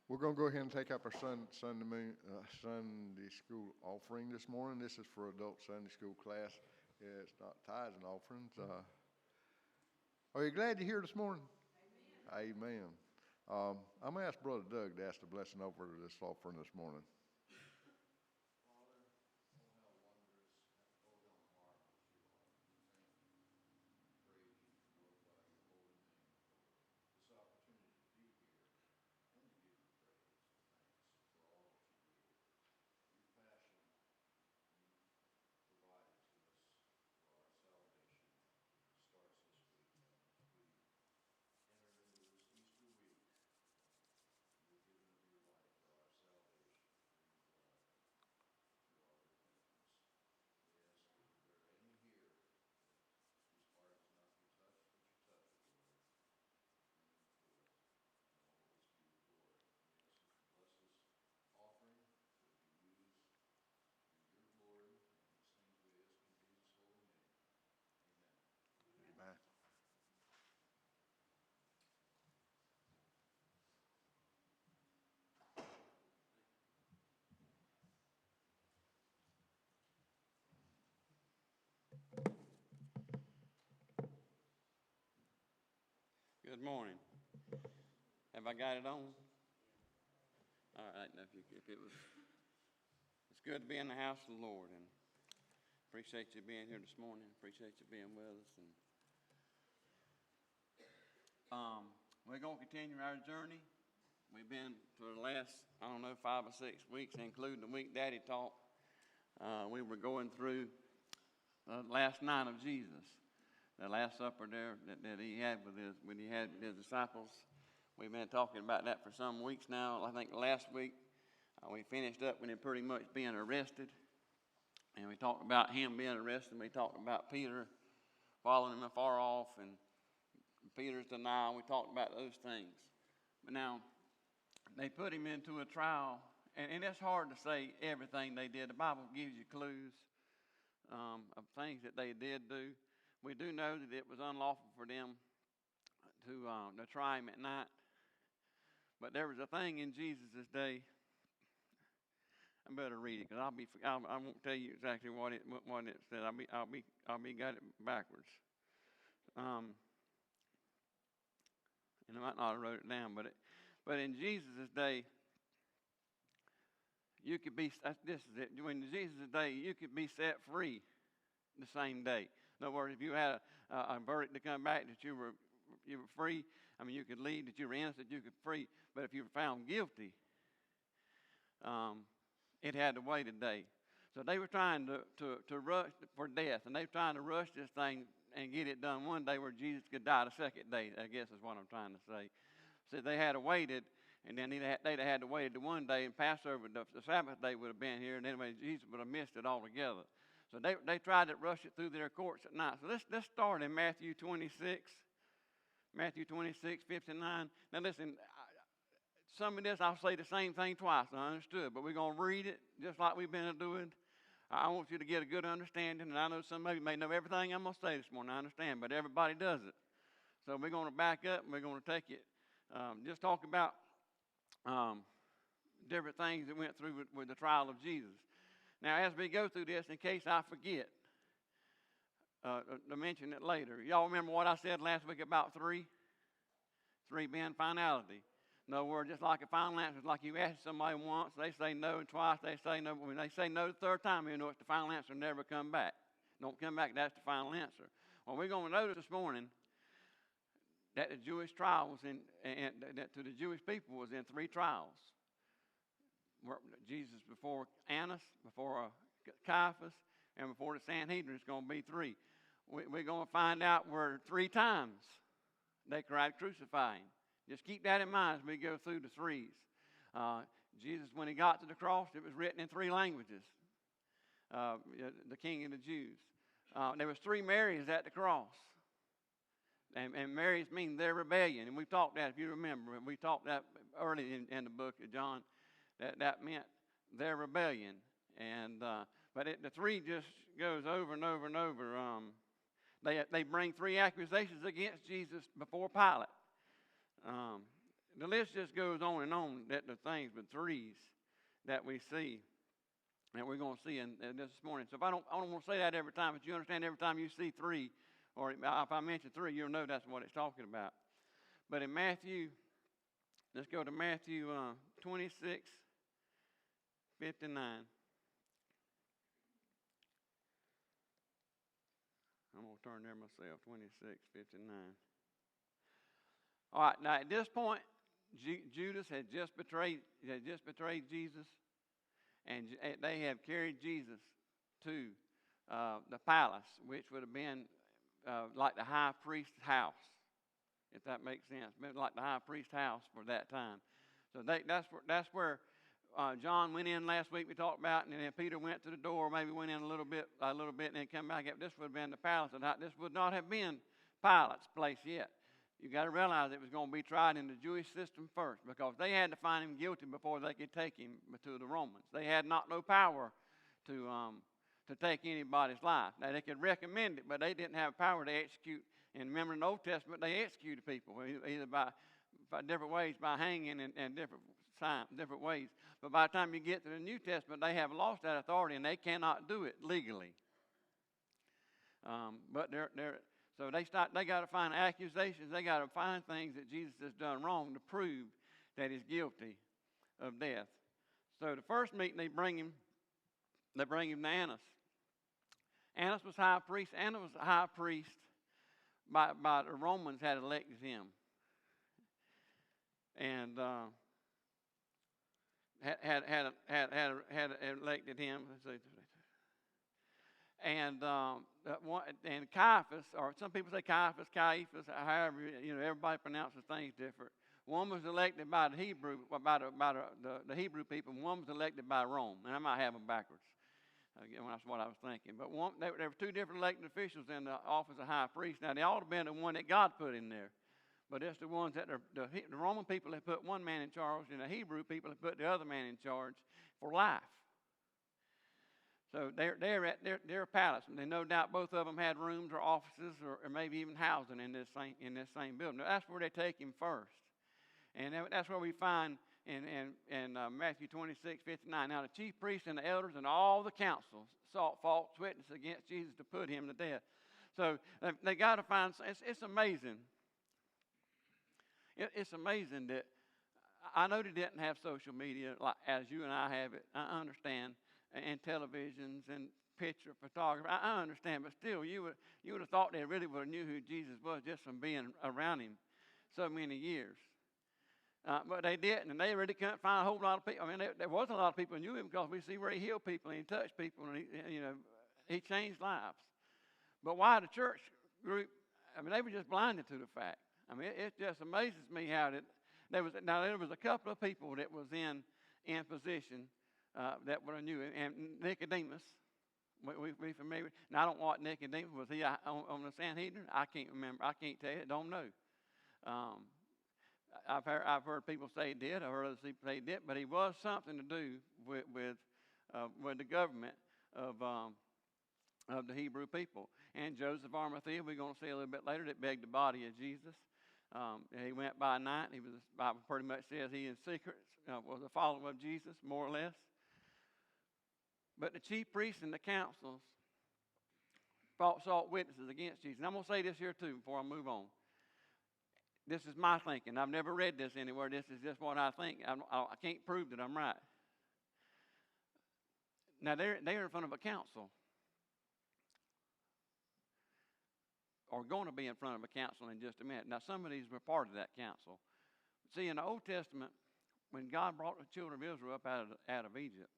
We're going to go ahead and take up our Sunday school offering this morning. This is for adult Sunday school class. It's not tithes and offerings. Are you glad you're here this morning? Amen. Amen. I'm going to ask Brother Doug to ask the blessing over this offering this morning. Amen. Good morning. Have I got it on? All right. Now, if it was, it's good to be in the house of the Lord, and appreciate you being here this morning. Appreciate you being with us, and we're gonna continue our journey. We've been for the last 5 or 6 weeks, including the week Daddy taught. We were going through the last night of Jesus. The Last Supper there that he had when he had his disciples. We've been talking about that for some weeks now. I think last week we finished up with him pretty much being arrested. And we talked about him being arrested. We talked about Peter following him afar off and Peter's denial. We talked about those things. But now they put him into a trial. And it's hard to say everything they did. The Bible gives you clues of things that they did do. We do know that it was unlawful for them to try him at night. But there was a thing in Jesus' day. I better read it because I won't tell you exactly what it said. I'll be got it backwards. And I might not have wrote it down, but in Jesus' day, you could be. This is it. In Jesus' day, you could be set free the same day. In other words, if you had a verdict to come back that you were free, you could leave, that you were innocent, you could free. But if you were found guilty, it had to wait a day. So they were trying to rush for death, and they were trying to rush this thing and get it done one day where Jesus could die the second day, I guess is what I'm trying to say. So they had to waited, and then they'd had to wait the one day, and Passover, the Sabbath day would have been here, and anyway, Jesus would have missed it altogether. So they tried to rush it through their courts at night. So let's start in Matthew 26. Matthew 26, 59. Now listen, some of this I'll say the same thing twice, I understood, but we're going to read it just like we've been doing. I want you to get a good understanding, and I know some of you may know everything I'm going to say this morning, I understand, but everybody does it. So we're going to back up, and we're going to take it, just talk about different things that went through with the trial of Jesus. Now, as we go through this, in case I forget to mention it later, y'all remember what I said last week about three? Three being finality. In other words, just like a final answer, it's like you ask somebody once, they say no, and twice they say no. When they say no the third time, you know it's the final answer, never come back. Don't come back, that's the final answer. Well, we're going to notice this morning that the Jewish trial was and that to the Jewish people was in three trials. Jesus before Annas, before Caiaphas, and before the Sanhedrin. It's going to be three. We're going to find out where 3 times they cried, crucify him. Just keep that in mind as we go through the threes. Jesus, when he got to the cross, it was written in 3 languages. The King of the Jews. There was 3 Marys at the cross. And Marys mean their rebellion. And we talked that, if you remember, we talked that early in the book of John. That meant their rebellion. And but the 3 just goes over and over and over. They bring 3 accusations against Jesus before Pilate. the list just goes on and on, that the things, the threes that we see, and we're going to see in this morning. So if I don't want to say that every time, but you understand every time you see three, or if I mention three, you'll know that's what it's talking about. But in Matthew, let's go to Matthew 26:59. I'm going to turn there myself, 26:59. All right, now at this point, Judas had just betrayed Jesus, and they have carried Jesus to the palace, which would have been like the high priest's house, if that makes sense. Been like the high priest's house for that time. So that's where John went in last week. We talked about, and then Peter went to the door, maybe went in a little bit, and then come back up. This would have been the palace, and this would not have been Pilate's place yet. You got to realize it was going to be tried in the Jewish system first, because they had to find him guilty before they could take him to the Romans. They had no power to take anybody's life. Now they could recommend it, but they didn't have power to execute. And remember, in the Old Testament, they executed people either by different ways, by hanging and different ways. But by the time you get to the New Testament, they have lost that authority, and they cannot do it legally. But so they got to find accusations. They got to find things that Jesus has done wrong to prove that he's guilty of death. So the first meeting, they bring him to Annas. Annas was high priest. Annas was a high priest by the Romans had elected him, and had elected him. And Caiaphas, or some people say Caiaphas, however, everybody pronounces things different. One was elected by the Hebrew people, and one was elected by Rome. And I might have them backwards. Again, that's what I was thinking. But there were two different elected officials in the office of high priest. Now, they ought to have been the one that God put in there. But it's the ones that the Roman people have put one man in charge, and the Hebrew people have put the other man in charge for life. So they're at their palace, and they no doubt both of them had rooms or offices or maybe even housing in this same building. Now, that's where they take him first, and that's where we find in Matthew 26:59. Now the chief priests and the elders and all the councils sought false witness against Jesus to put him to death. So they got to find. It's amazing. It's amazing that I know they didn't have social media like as you and I have it. I understand. And televisions and picture photography. I understand, but still, you would have thought they really would have knew who Jesus was just from being around him so many years. But they didn't, and they really couldn't find a whole lot of people. I mean, there was a lot of people who knew him because we see where he healed people and he touched people and he changed lives. But why the church group? I mean, they were just blinded to the fact. I mean, it just amazes me how there was a couple of people that was in position. That were new, and Nicodemus, we familiar. Now I don't know what Nicodemus was. He on the Sanhedrin? I can't remember. I can't tell you. Don't know. I've heard people say he did. I've heard others say he did, but he was something to do with the government of the Hebrew people. And Joseph of Arimathea, we're going to see a little bit later, that begged the body of Jesus. He went by night. The Bible pretty much says he in secret was a follower of Jesus, more or less. But the chief priests and the councils sought witnesses against Jesus. And I'm going to say this here too before I move on. This is my thinking. I've never read this anywhere. This is just what I think. I can't prove that I'm right. Now, they're in front of a council. Or going to be in front of a council in just a minute. Now, some of these were part of that council. See, in the Old Testament, when God brought the children of Israel up out of Egypt,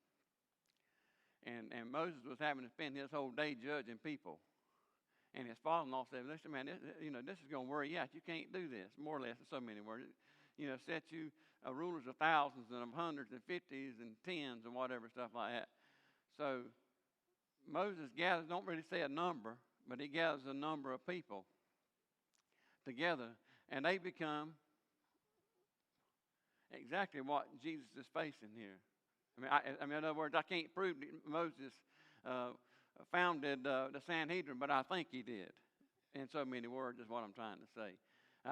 and Moses was having to spend his whole day judging people. And his father-in-law said, listen, man, this is going to worry you out. You can't do this, more or less, in so many words. Set you rulers of thousands and of hundreds and fifties and tens and whatever, stuff like that. So Moses gathers, don't really say a number, but he gathers a number of people together, and they become exactly what Jesus is facing here. I mean, in other words, I can't prove that Moses founded the Sanhedrin, but I think he did. In so many words is what I'm trying to say.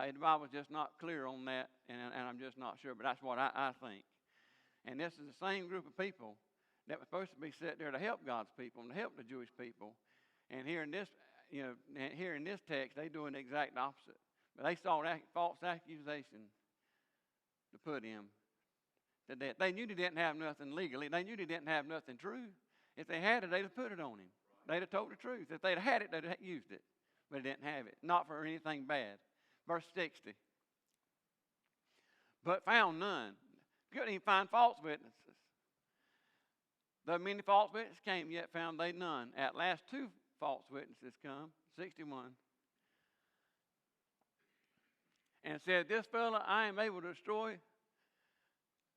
The Bible's just not clear on that, and I'm just not sure, but that's what I think. And this is the same group of people that was supposed to be set there to help God's people and to help the Jewish people. And here in this, here in this text, they're doing the exact opposite. But they sought false accusation to put him to death. They knew they didn't have nothing legally. They knew they didn't have nothing true. If they had it, they'd have put it on him. They'd have told the truth. If they'd had it, they'd have used it. But they didn't have it. Not for anything bad. Verse 60. But found none. Couldn't even find false witnesses. Though many false witnesses came, yet found they none. At last 2 false witnesses come. 61. And said, this fellow I am able to destroy.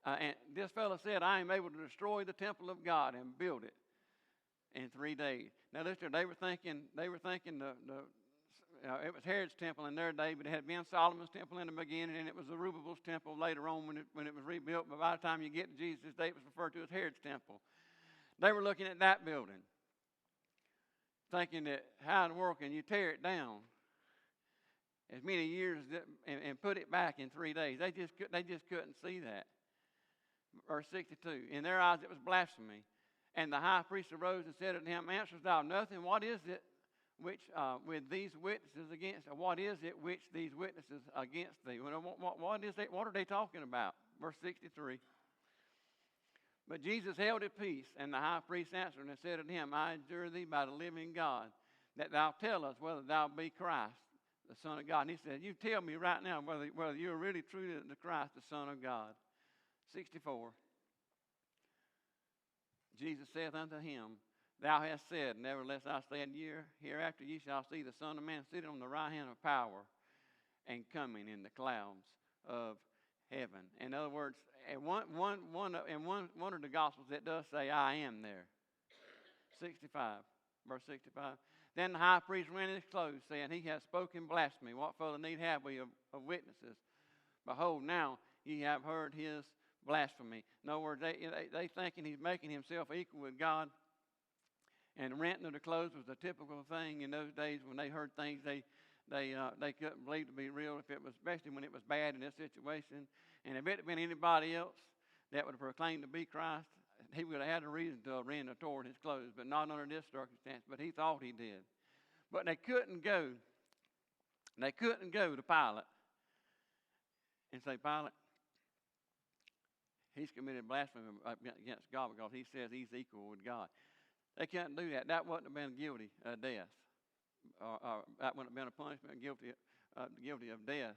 And this fellow said, I am able to destroy the temple of God and build it in 3 days. Now listen, they were thinking it was Herod's temple in their day, but it had been Solomon's temple in the beginning, and it was Zerubbabel's temple later on when it was rebuilt. But by the time you get to Jesus' day, it was referred to as Herod's temple. They were looking at that building, thinking that how in the world can you tear it down as many years and put it back in 3 days? They just couldn't see that. Verse 62. In their eyes it was blasphemy. And the high priest arose and said unto him, answerest thou nothing? What is it which with these witnesses against? What is it which these witnesses against thee? What are they talking about? Verse 63. But Jesus held his peace, and the high priest answered and said unto him, I adjure thee by the living God, that thou tell us whether thou be Christ, the Son of God. And he said, you tell me right now whether you are really truly the Christ, the Son of God. 64. Jesus saith unto him, thou hast said, nevertheless I say unto you, hereafter ye shall see the Son of Man sitting on the right hand of power and coming in the clouds of heaven. In other words, in one of the Gospels it does say, I am there. 65, verse 65. Then the high priest rent his clothes, saying, he has spoken blasphemy. What further need have we of witnesses? Behold, now ye have heard his blasphemy. In other words, they thinking he's making himself equal with God. And renting of the clothes was a typical thing in those days when they heard things they couldn't believe to be real, if it was, especially when it was bad in this situation. And if it had been anybody else that would have proclaimed to be Christ, he would have had a reason to rend or tore his clothes, but not under this circumstance. But he thought he did. But they couldn't go to Pilate and say, Pilate, he's committed blasphemy against God because he says he's equal with God. They couldn't do that. That wouldn't have been guilty of death. That wouldn't have been a punishment guilty of death,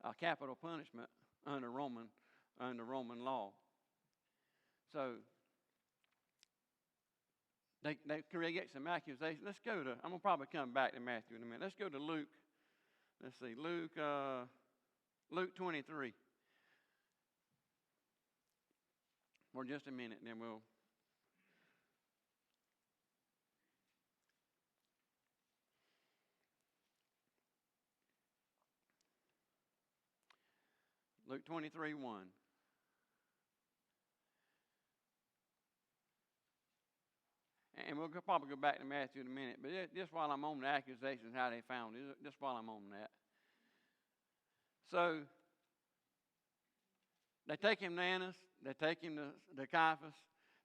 a capital punishment under Roman law. So they create some accusations. Let's go to. I'm gonna probably come back to Matthew in a minute. Let's go to Luke. Let's see, Luke 23. For just a minute, and then we'll. Luke 23:1. And we'll probably go back to Matthew in a minute, but just while I'm on the accusations, how they found it, just while I'm on that. So, they take him to Annas, they take him to Caiaphas,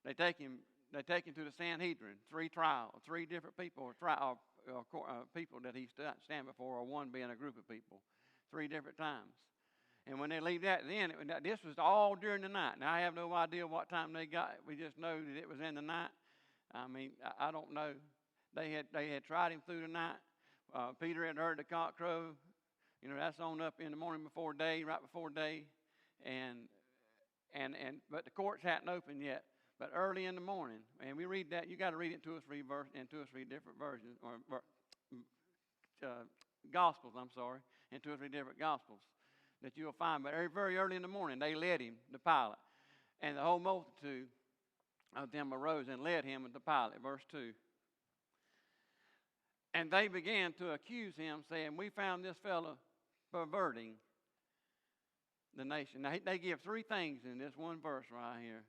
they take him to the Sanhedrin, 3 different people, people that he stand before, or one being a group of people, 3 different times. And when they leave that, then this was all during the night. Now, I have no idea what time they got. We just know that it was in the night. I mean, I don't know. They had tried him through the night. Peter had heard the cock crow. That's on up in the morning before day, right before day. But the courts hadn't opened yet. But early in the morning, and we read that. You got to read it in 2 or 3 different versions, or Gospels. I'm sorry, in 2 or 3 different Gospels that you'll find. But very early in the morning, they led him to Pilate, and the whole multitude of them arose and led him to Pilate. Verse 2. And they began to accuse him, saying, "We found this fellow perverting the nation." Now they give 3 things in this one verse right here.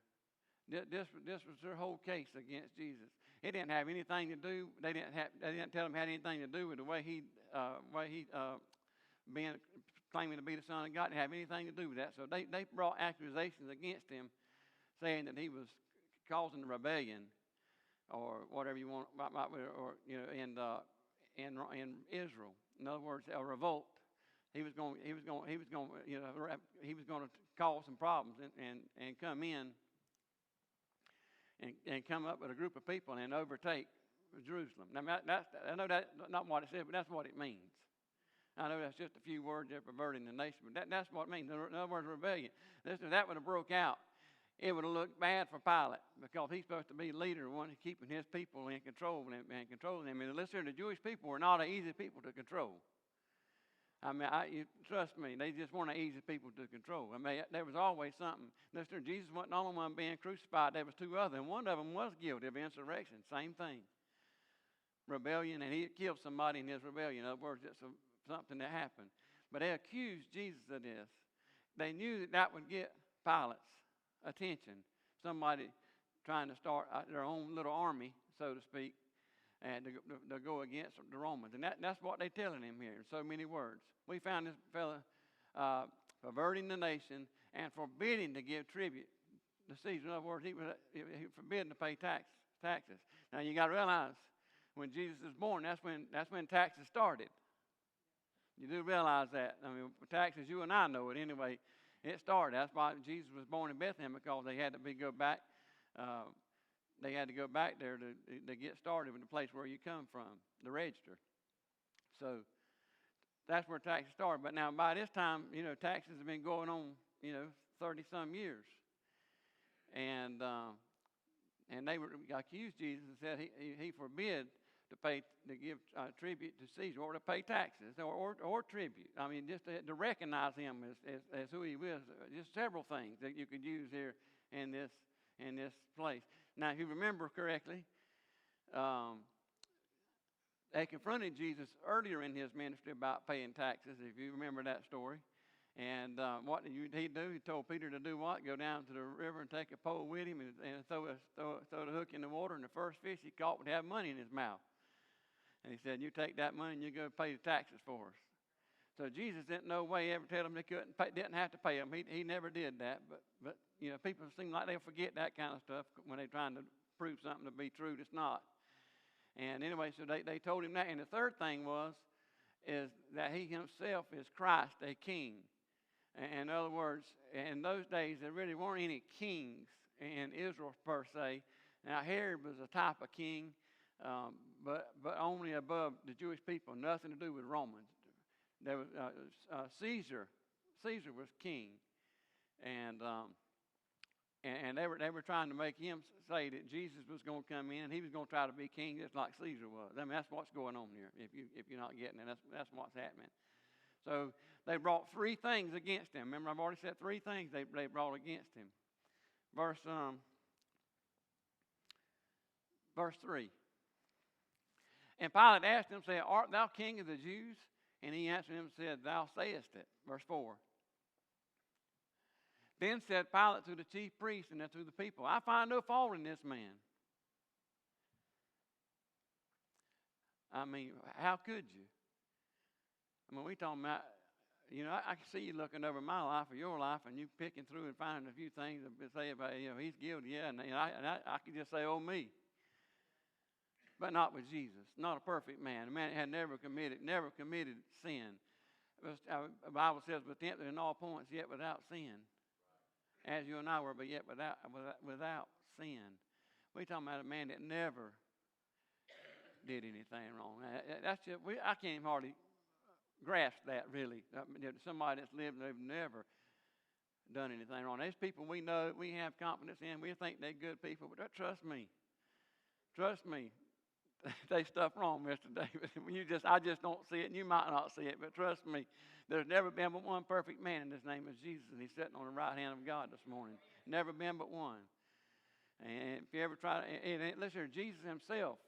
This was their whole case against Jesus. It didn't have anything to do. They didn't tell him it had anything to do with the way he claiming to be the Son of God, didn't have anything to do with that. So they brought accusations against him, saying that he was causing a rebellion, or whatever you want, or in Israel. In other words, a revolt. He was going to cause some problems and come in and come up with a group of people and overtake Jerusalem. Now, I know that's not what it said, but that's what it means. I know that's just a few words there, perverting the nation, but that's what it means. In other words, rebellion. If that would have broke out, it would have looked bad for Pilate, because he's supposed to be the leader, one keeping his people in control and controlling them. And listen, the Jewish people were not an easy people to control. I mean, trust me, they just weren't easy people to control. I mean, there was always something. Listen, Jesus wasn't the only one being crucified. There was two others, and one of them was guilty of insurrection. Same thing. Rebellion, and he had killed somebody in his rebellion. In other words, it's something that happened. But they accused Jesus of this. They knew that would get Pilate's attention. Somebody trying to start their own little army, so to speak, and to go against the Romans. And that's what they're telling him here in so many words. We found this fella perverting the nation and forbidding to give tribute to Caesar. In other words, he was forbidden to pay taxes. Now you got to realize, when Jesus was born, that's when taxes started. You do realize that. I mean, taxes, you and I know it anyway. It started. That's why Jesus was born in Bethlehem, because they had to go back. They had to go back there to get started with the place where you come from, the register. So that's where taxes started. But now by this time, taxes have been going on, 30-some years. And they accused Jesus and said he forbid to give tribute to Caesar, or to pay taxes, or tribute. I mean, just to recognize him as who he was. Just several things that you could use here in this place. Now, if you remember correctly, they confronted Jesus earlier in his ministry about paying taxes, if you remember that story. And what did he do? He told Peter to do what? Go down to the river and take a pole with him and throw the hook in the water, and the first fish he caught would have money in his mouth. And he said, you take that money and you go pay the taxes for us. So Jesus didn't no way ever tell them they didn't have to pay them. He never did that. But people seem like they'll forget that kind of stuff when they're trying to prove something to be true that's not. And anyway, so they told him that. And the third thing is that he himself is Christ, a king. In other words, in those days, there really weren't any kings in Israel per se. Now, Herod was a type of king, but only above the Jewish people, nothing to do with Romans. There was Caesar. Caesar was king, and they were trying to make him say that Jesus was going to come in and he was going to try to be king just like Caesar was. I mean, that's what's going on here. If you're not getting it, that's what's happening. So they brought three things against him. Remember, I've already said three things they brought against him. Verse 3. And Pilate asked him, saying, art thou king of the Jews? And he answered him and said, thou sayest it. Verse 4. Then said Pilate to the chief priests and to the people, I find no fault in this man. I mean, how could you? I mean, we talking about, I can see you looking over my life or your life, and you picking through and finding a few things to say about, he's guilty, yeah, and I could just say, oh, me. But not with Jesus. Not a perfect man. A man that had never committed sin. The Bible says, but tempted in all points, yet without sin. As you and I were, but yet without sin. We're talking about a man that never did anything wrong. That's just, I can't even hardly grasp that, really. Somebody that's lived and they've never done anything wrong. There's people we know, we have confidence in, we think they're good people, but trust me. They stuff wrong, Mr. David. I just don't see it, and you might not see it, but trust me, there's never been but one perfect man, and his name is Jesus, and he's sitting on the right hand of God this morning. Never been but one. And if you ever try to, listen, Jesus himself,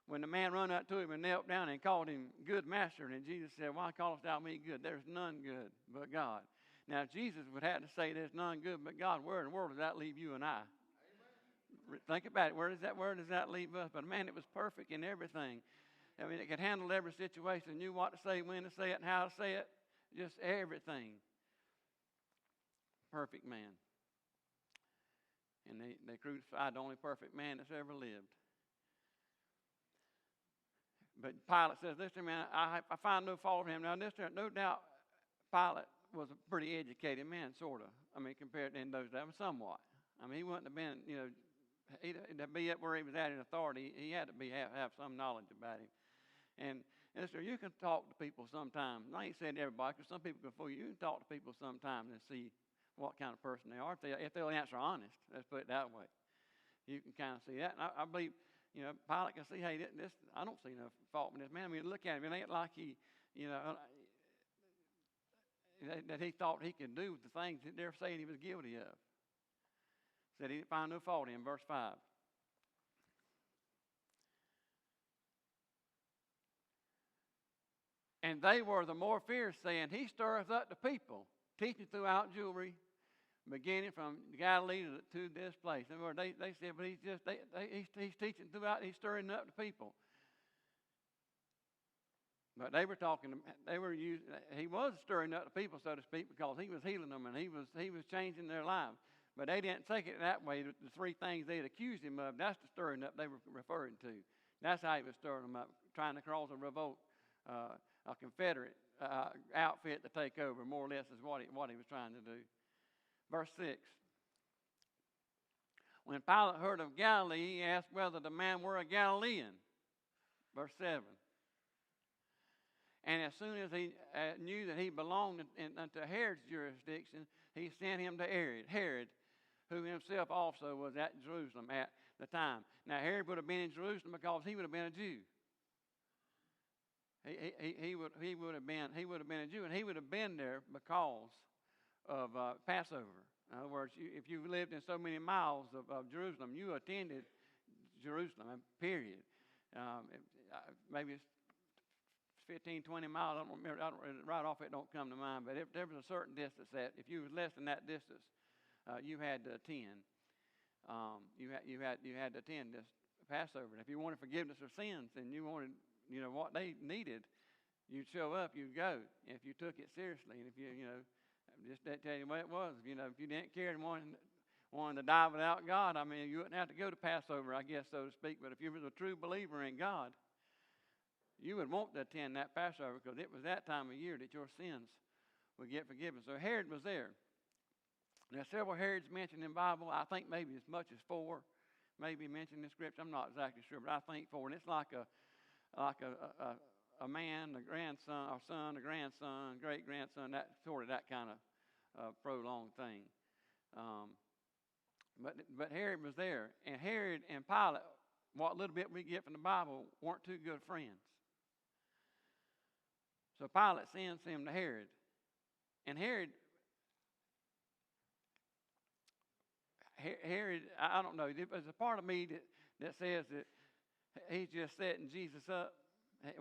when the man run up to him and knelt down and called him good master, and Jesus said, why callest thou me good? There's none good but God. Now, if Jesus would have to say there's none good but God, where in the world does that leave you and I? Think about it. Where does that leave us? But a man that was perfect in everything. I mean, it could handle every situation, knew what to say, when to say it, and how to say it. just everything. Perfect man. And they crucified the only perfect man that's ever lived. But Pilate says, listen, man, I find no fault in him. Now, no doubt Pilate was a pretty educated man, sort of. I mean, compared to in those days, somewhat. I mean, he wouldn't have been, to be up where he was at in authority, he had to have some knowledge about him. And so you can talk to people sometimes. I ain't saying everybody, because some people can fool you. You can talk to people sometimes and see what kind of person they are. If they'll answer honest, let's put it that way. You can kind of see that. And I believe, Pilate can see, hey, this I don't see no fault in this man. I mean, look at him. It ain't like he, that he thought he could do the things that they're saying he was guilty of. Said he didn't find no fault in him. Verse 5. And they were the more fierce, saying, he stirreth up the people, teaching throughout Jewry, beginning from Galilee to this place. In other words, they said, but he's teaching throughout, he's stirring up the people. But he was stirring up the people, so to speak, because he was healing them and he was changing their lives. But they didn't take it that way. The three things they had accused him of, that's the stirring up they were referring to. That's how he was stirring them up, trying to cause a revolt, a Confederate outfit to take over, more or less is what he was trying to do. Verse 6. When Pilate heard of Galilee, he asked whether the man were a Galilean. Verse 7. And as soon as he knew that he belonged unto Herod's jurisdiction, he sent him to Herod, who himself also was at Jerusalem at the time. Now, Herod would have been in Jerusalem because he would have been a Jew. He would have been a Jew, and he would have been there because of Passover. In other words, if you lived in so many miles of Jerusalem, you attended Jerusalem, period. Maybe it's 15, 20 miles. I don't remember. Right off, it don't come to mind. But if there was a certain distance if you was less than that distance, you had to attend. You had to attend this Passover. And if you wanted forgiveness of sins, and you wanted, what they needed, you'd show up. You'd go if you took it seriously. And if just that tell you what it was. If you didn't care and wanted to die without God, I mean, you wouldn't have to go to Passover, I guess, so to speak. But if you were a true believer in God, you would want to attend that Passover because it was that time of year that your sins would get forgiven. So Herod was there. There are several Herods mentioned in the Bible. I think maybe as much as 4 maybe mentioned in Scripture. I'm not exactly sure, but I think 4. And it's like a man, a grandson, a son, a grandson, great grandson, that kind of prolonged thing. But Herod was there, and Herod and Pilate, what little bit we get from the Bible, weren't too good friends. So Pilate sends him to Herod. And Herod, I don't know, there's a part of me that says that he's just setting Jesus up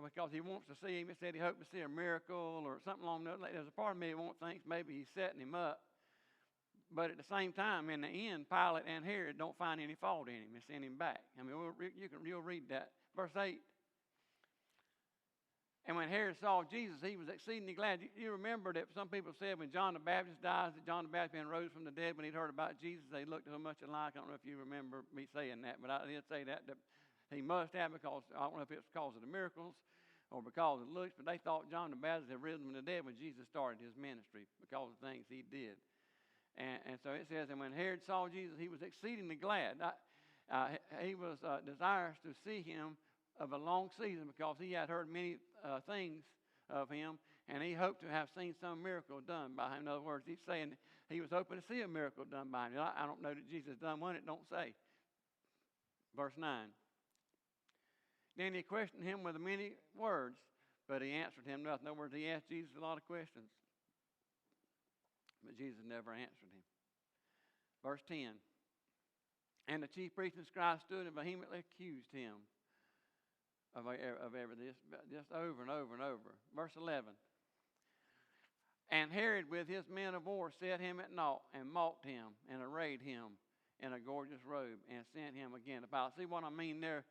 because he wants to see him. He said he hoped to see a miracle or something along those lines. There's a part of me that won't think maybe he's setting him up. But at the same time, in the end, Pilate and Herod don't find any fault in him and send him back. I mean, you'll read that. Verse 8. And when Herod saw Jesus, he was exceedingly glad. You remember that some people said when John the Baptist dies, that John the Baptist rose from the dead when he'd heard about Jesus. They looked so much alike. I don't know if you remember me saying that, but I did say that he must have, because I don't know if it's because of the miracles or because of the looks, but they thought John the Baptist had risen from the dead when Jesus started his ministry because of the things he did. And so it says, and when Herod saw Jesus, he was exceedingly glad. He was desirous to see him of a long season because he had heard many things of him, and he hoped to have seen some miracle done by him. In other words, he's saying he was hoping to see a miracle done by him. I don't know that Jesus done one. It don't say. Verse 9. Then he questioned him with many words, but he answered him nothing. In other words, he asked Jesus a lot of questions, but Jesus never answered him. Verse 10. And the chief priests and scribes stood and vehemently accused him of everything, just over and over and over. Verse 11. And Herod with his men of war set him at naught and mocked him and arrayed him in a gorgeous robe and sent him again to Pilate. See what I mean there?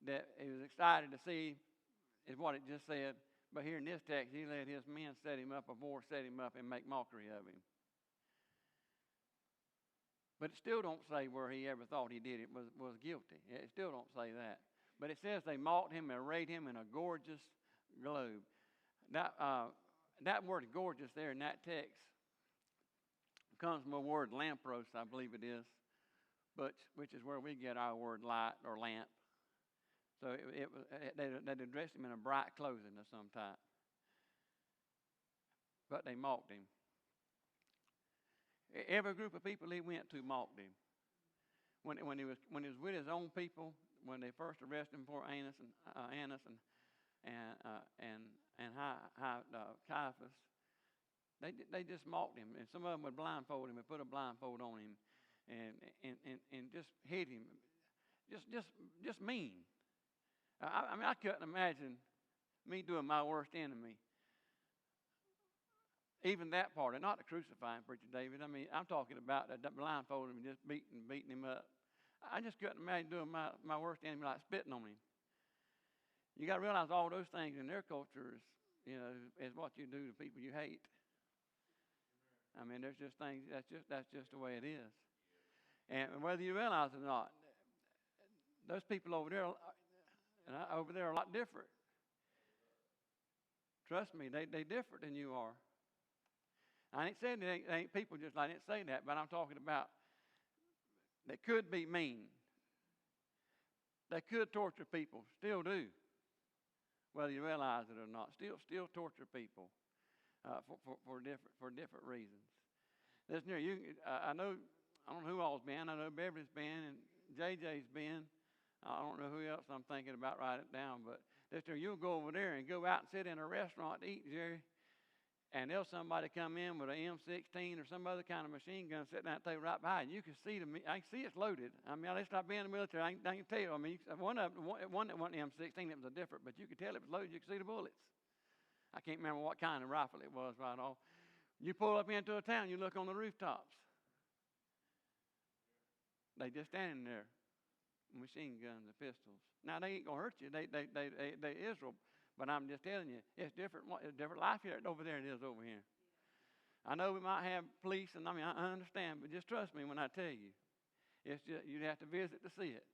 That he was excited to see is what it just said, But here in this text, he let his men set him up, and make mockery of him. But it still don't say where he ever thought he did it was guilty. It still don't say that. But it says they mocked him and arrayed him in a gorgeous robe. That word gorgeous there in that text comes from the word lampros, I believe it is, which is where we get our word light or lamp. So they dressed him in a bright clothing of some type. But they mocked him. Every group of people he went to mocked him. When he was with his own people, when they first arrested him for Annas and Caiaphas, they just mocked him, and some of them would blindfold him and put a blindfold on him, and just hit him, just mean. I mean, I couldn't imagine me doing my worst enemy. Even that part, and not the crucifying, Preacher David. I mean, I'm talking about the blindfolding him and just beating him up. I just couldn't imagine doing my worst enemy, like spitting on him. You got to realize all those things in their culture is what you do to people you hate. I mean, there's just things, that's just the way it is. And whether you realize it or not, those people over there are a lot different. Trust me, they different than you are. I ain't saying they ain't people just like, I didn't say that, but I'm talking about they could be mean. They could torture people, still do, whether you realize it or not. Still torture people for different reasons. Listen here, I don't know who all's been. I know Beverly's been and JJ's been. I don't know who else I'm thinking about. Write it down, but listen here, you'll go over there and go out and sit in a restaurant to eat, Jerry. And there'll somebody come in with an M16 or some other kind of machine gun sitting at that table right behind. You can see I can see it's loaded. I mean, at least I've been in the military. I can tell. I mean, one that wasn't M16, it was a different, but you could tell it was loaded. You could see the bullets. I can't remember what kind of rifle it was right off. You pull up into a town, you look on the rooftops. They just standing there, machine guns and pistols. Now they ain't gonna hurt you. They Israel. But I'm just telling you, it's different life here over there than it is over here. I know we might have police, and I understand, but just trust me when I tell you. It's just, you'd have to visit to see it.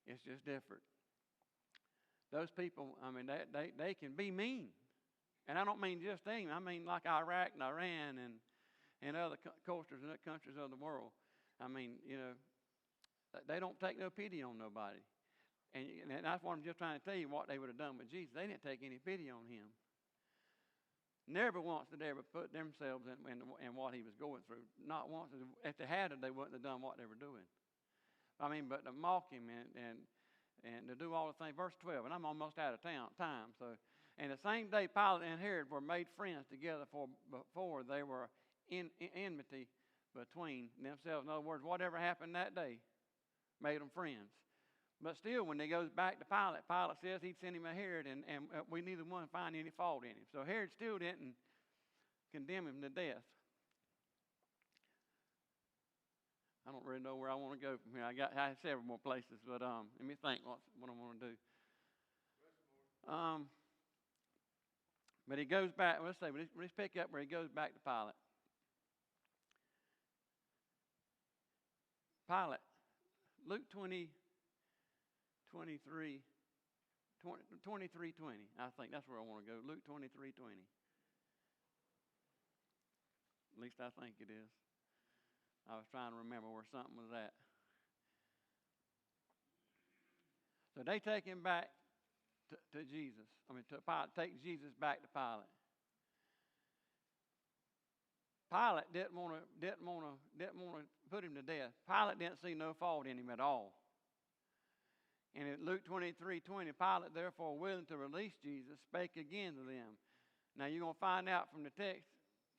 It's just different. Those people, I mean, they can be mean. And I don't mean just them. I mean like Iraq and Iran and other cultures and other countries of the world. I mean, they don't take no pity on nobody. And that's what I'm just trying to tell you what they would have done with Jesus. They didn't take any pity on him. Never once did they ever put themselves in what he was going through. Not once. If they had it, they wouldn't have done what they were doing. I mean, but to mock him and to do all the things. Verse 12, and I'm almost out of time. So, and the same day Pilate and Herod were made friends together before they were in enmity between themselves. In other words, whatever happened that day made them friends. But still, when he goes back to Pilate says he'd send him a Herod, and we neither one find any fault in him. So Herod still didn't condemn him to death. I don't really know where I want to go from here. I have several more places, but let me think what I want to do. But he goes back. Let's pick up where he goes back to Pilate. Luke 23:20. I think that's where I want to go. Luke 23:20. At least I think it is. I was trying to remember where something was at. So they take him back to Jesus. To Pilate. Take Jesus back to Pilate. Pilate didn't want to put him to death. Pilate didn't see no fault in him at all. And in Luke 23:20, Pilate, therefore, willing to release Jesus, spake again to them. Now you're going to find out from the text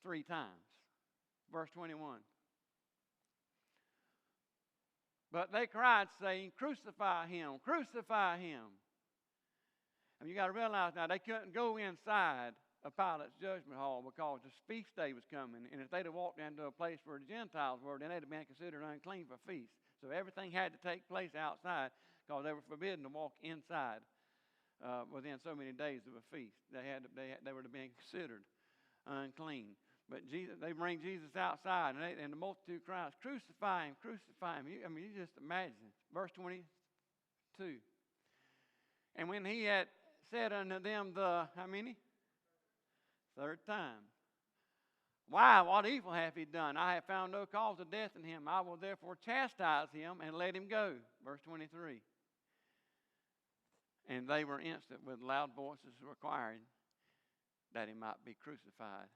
3 times. Verse 21. But they cried, saying, Crucify him, crucify him. And you got to realize now, they couldn't go inside of Pilate's judgment hall because the feast day was coming. And if they'd have walked into a place where the Gentiles were, then they'd have been considered unclean for feast. So everything had to take place outside, because they were forbidden to walk inside within so many days of a feast. They were to be considered unclean. But they bring Jesus outside, and the multitude cries, "Crucify him, crucify him." You just imagine. Verse 22. And when he had said unto them how many? Third time. Why? What evil hath he done? I have found no cause of death in him. I will therefore chastise him and let him go. Verse 23. And they were instant with loud voices requiring that he might be crucified.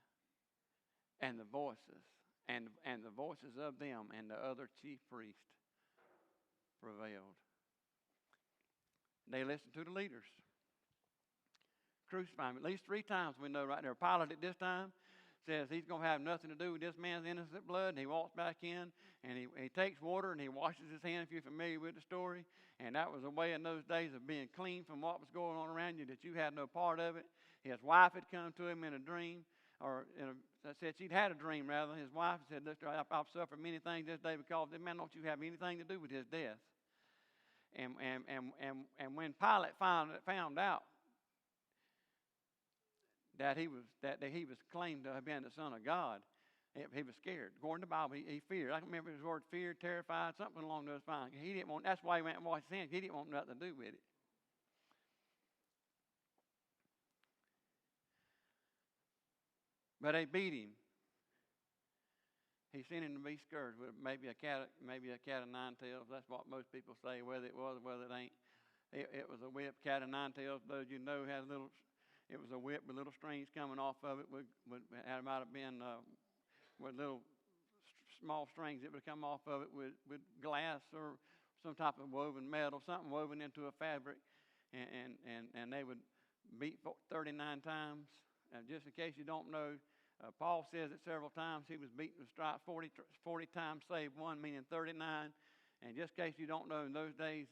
And the voices, and the voices of them and the other chief priests prevailed. They listened to the leaders. Crucify him. At least 3 times we know right there. Pilate at this time says he's going to have nothing to do with this man's innocent blood. And he walks back in and he takes water and he washes his hands, if you're familiar with the story. And that was a way in those days of being clean from what was going on around you, that you had no part of it. His wife had come to him in a dream, I said she'd had a dream rather. His wife said, "Look, I've suffered many things this day because this man don't you have anything to do with his death." And when Pilate found out that he was claimed to have been the Son of God, he was scared. According to the Bible, he feared. I can remember his word, feared, terrified, something along those lines. He didn't want. That's why he went and washed his hands. He didn't want nothing to do with it. But they beat him. He sent him to be scourged with maybe a cat of 9 tails. That's what most people say, whether it was or whether it ain't. It was a whip, cat of 9 tails. Those you know had it was a whip with little strings coming off of it. It might have been with little small strings that would come off of it with glass or some type of woven metal, something woven into a fabric, and they would beat 39 times. Just in case you don't know, Paul says it several times. He was beaten with stripes 40 times, save one, meaning 39. And just in case you don't know, in those days,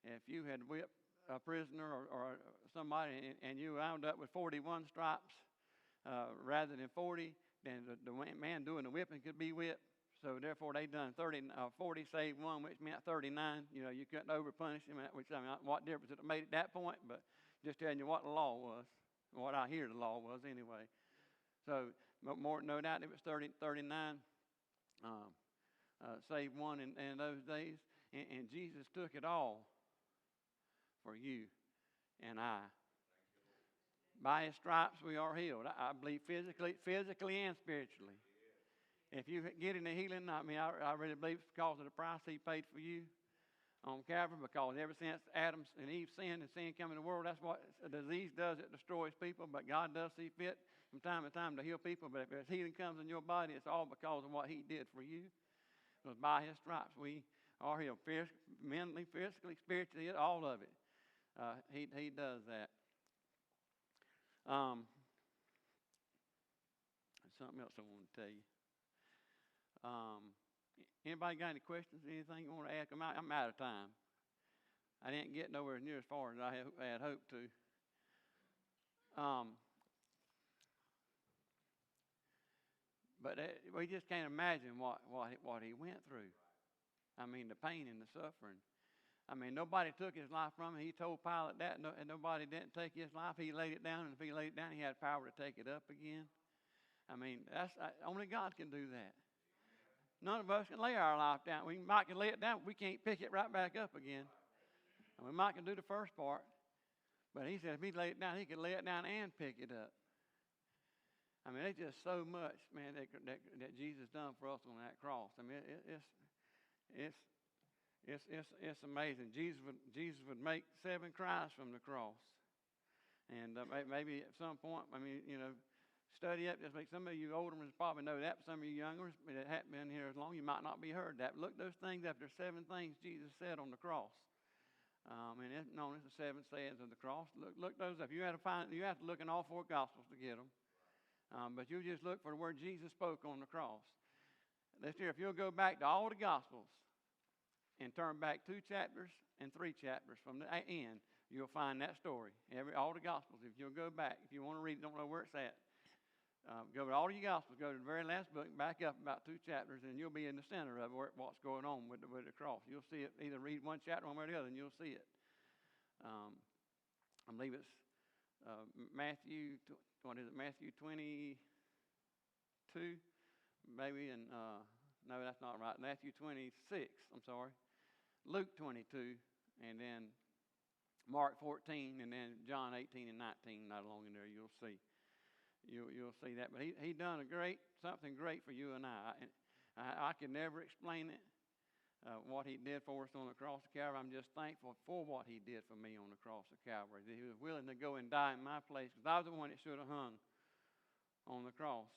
if you had whipped a prisoner or somebody and you wound up with 41 stripes rather than 40, then the man doing the whipping could be whipped. So therefore, they done 40 save one, which meant 39. You know, you couldn't overpunish him. Which I mean, what difference it made at that point? But just telling you what the law was, what I hear the law was anyway. So, more no doubt it was 39. Save one in those days, and Jesus took it all for you and I. By his stripes we are healed. I believe physically and spiritually. If you get any healing, I mean, I really believe it's because of the price he paid for you on Calvary, because ever since Adam and Eve sinned and sin came in the world, that's what a disease does. It destroys people, but God does see fit from time to time to heal people. But if healing comes in your body, it's all because of what he did for you. It was by his stripes we are healed, mentally, physically, spiritually, all of it. He does that. Something else I want to tell you. Anybody got any questions? Anything you want to ask? I'm out of time. I didn't get nowhere near as far as I had hoped to. But we just can't imagine what he went through. I mean, the pain and the suffering. I mean, nobody took his life from him. He told Pilate that, and nobody didn't take his life. He laid it down, and if he laid it down, he had power to take it up again. I mean, only God can do that. None of us can lay our life down. We might can lay it down, but we can't pick it right back up again. And we might can do the first part, but he said if he laid it down, he could lay it down and pick it up. I mean, it's just so much, man, that Jesus done for us on that cross. I mean, it's amazing. Jesus would make 7 cries from the cross, and maybe at some point, I mean, you know, study up. Just like some of you older ones probably know that, but some of you younger that haven't been here as long, you might not be heard that. Look those things up. There's 7 things Jesus said on the cross. And it's known as the 7 sayings of the cross. Look those up. You have to look in all 4 Gospels to get them. But you just look for the word Jesus spoke on the cross. Let's hear. If you'll go back to all the Gospels and turn back 2 chapters and 3 chapters from the end, you'll find that story. All the Gospels. If you'll go back, if you want to read it, don't know where it's at. Go to all your Gospels, go to the very last book, back up about 2 chapters, and you'll be in the center of what's going on with the cross. You'll see it. Either read one chapter one way or the other, and you'll see it. I believe it's Matthew, what is it, Matthew 22, maybe, and no, that's not right. Matthew 26, I'm sorry. Luke 22, and then Mark 14, and then John 18 and 19, not along in there, you'll see. You'll see that. But he done something great for you and I. And I can never explain it, what he did for us on the cross of Calvary. I'm just thankful for what he did for me on the cross of Calvary. That he was willing to go and die in my place, because I was the one that should have hung on the cross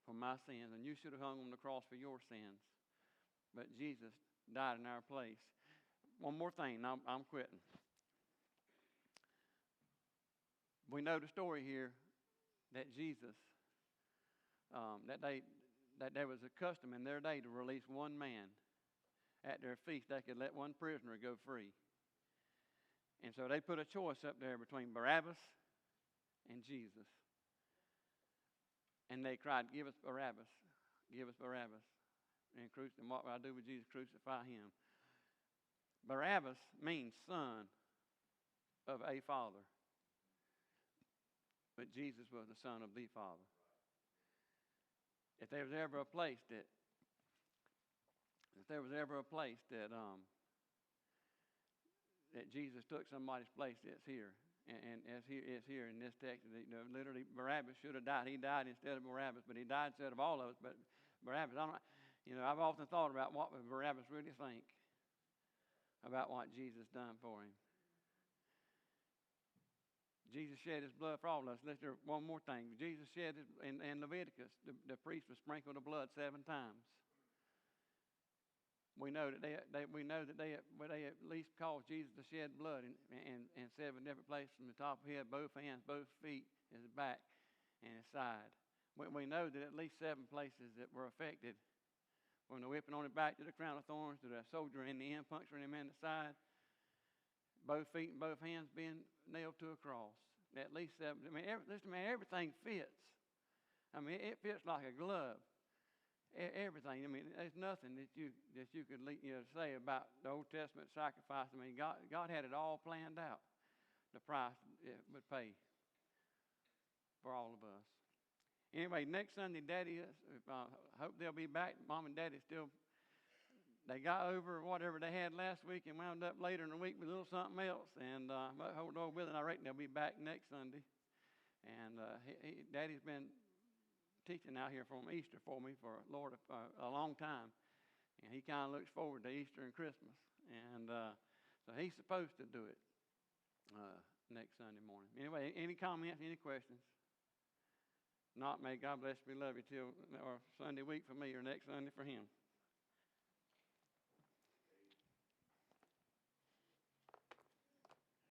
for my sins, and you should have hung on the cross for your sins. But Jesus died in our place. One more thing, I'm quitting. We know the story here that Jesus, that there was a custom in their day to release one man at their feast. They could let one prisoner go free. And so they put a choice up there between Barabbas and Jesus. And they cried, "Give us Barabbas, give us Barabbas." And what will I do with Jesus? Crucify him. Barabbas means son of a father. But Jesus was the son of the Father. If there was ever a place that Jesus took somebody's place, it's here. And it's here in this text. Literally, Barabbas should have died. He died instead of Barabbas, but he died instead of all of us. But Barabbas, I've often thought about what would Barabbas really think about what Jesus done for him. Jesus shed his blood for all of us. Let's do one more thing. Jesus shed his, in Leviticus, the priest was sprinkled the blood 7 times. We know that they at least caused Jesus to shed blood in 7 different places, from the top of his head, both hands, both feet, his back, and his side. We know that at least 7 places that were affected, from the whipping on his back to the crown of thorns to the soldier in the end puncturing him in the side, both feet and both hands being nailed to a cross. At least 7. Listen, man, everything fits. It fits like a glove. Everything. There's nothing that you could say about the Old Testament sacrifice. God had it all planned out. The price it would pay for all of us. Anyway, next Sunday, Daddy, I hope they'll be back. Mom and Daddy they got over whatever they had last week and wound up later in the week with a little something else. And hold on with it. I reckon they'll be back next Sunday. And Daddy's been teaching out here from Easter for me for a long time, and he kind of looks forward to Easter and Christmas, and so he's supposed to do it next Sunday morning. Anyway, any comments, any questions? Not, may God bless you, love you till or Sunday week for me or next Sunday for him.